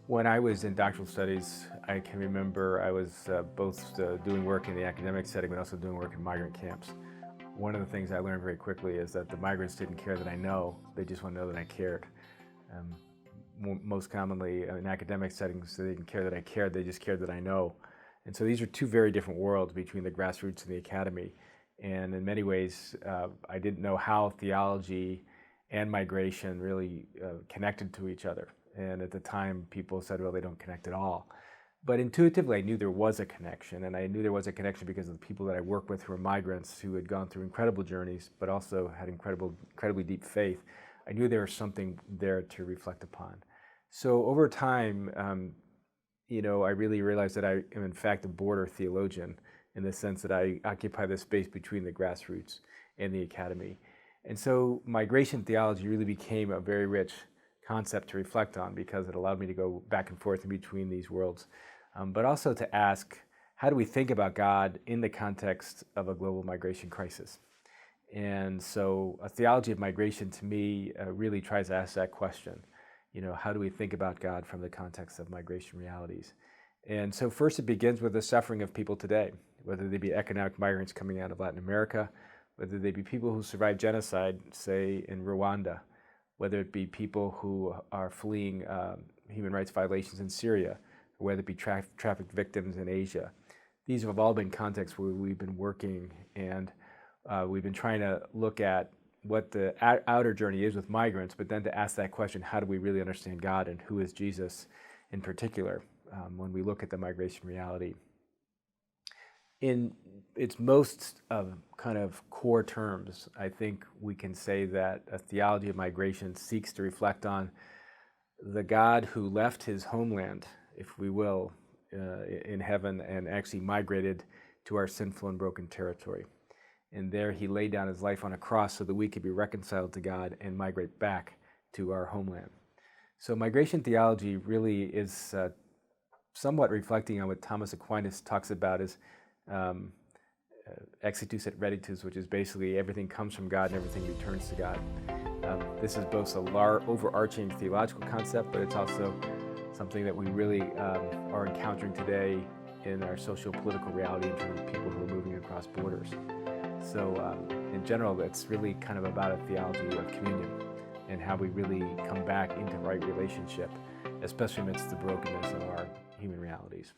When I was in doctoral studies, I can remember I was both doing work in the academic setting, but also doing work in migrant camps. One of the things I learned very quickly is that the migrants didn't care that I know, they just want to know that I cared. Most commonly in academic settings, they didn't care that I cared, they just cared that I know. And so these are two very different worlds between the grassroots and the academy. And in many ways, I didn't know how theology and migration really connected to each other. And at the time, people said, well, they don't connect at all. But intuitively, I knew there was a connection, and I knew there was a connection because of the people that I work with who were migrants who had gone through incredible journeys, but also had incredibly deep faith. I knew there was something there to reflect upon. So over time, I really realized that I am in fact a border theologian in the sense that I occupy the space between the grassroots and the academy. And so migration theology really became a very rich concept to reflect on because it allowed me to go back and forth in between these worlds, but also to ask, how do we think about God in the context of a global migration crisis? And so a theology of migration to me really tries to ask that question. How do we think about God from the context of migration realities? And so first it begins with the suffering of people today, whether they be economic migrants coming out of Latin America, whether they be people who survived genocide, say in Rwanda, whether it be people who are fleeing human rights violations in Syria, or whether it be trafficked victims in Asia. These have all been contexts where we've been working, and we've been trying to look at what the outer journey is with migrants, but then to ask that question, how do we really understand God and who is Jesus in particular when we look at the migration reality? In its most kind of core terms, I think we can say that a theology of migration seeks to reflect on the God who left his homeland, if we will, in heaven and actually migrated to our sinful and broken territory. And there he laid down his life on a cross so that we could be reconciled to God and migrate back to our homeland. So migration theology really is somewhat reflecting on what Thomas Aquinas talks about as exitus et reditus, which is basically everything comes from God and everything returns to God. This is both a overarching theological concept, but it's also something that we really are encountering today in our socio-political reality in terms of people who are moving across borders. So in general, it's really kind of about a theology of communion and how we really come back into right relationship, especially amidst the brokenness of our human realities.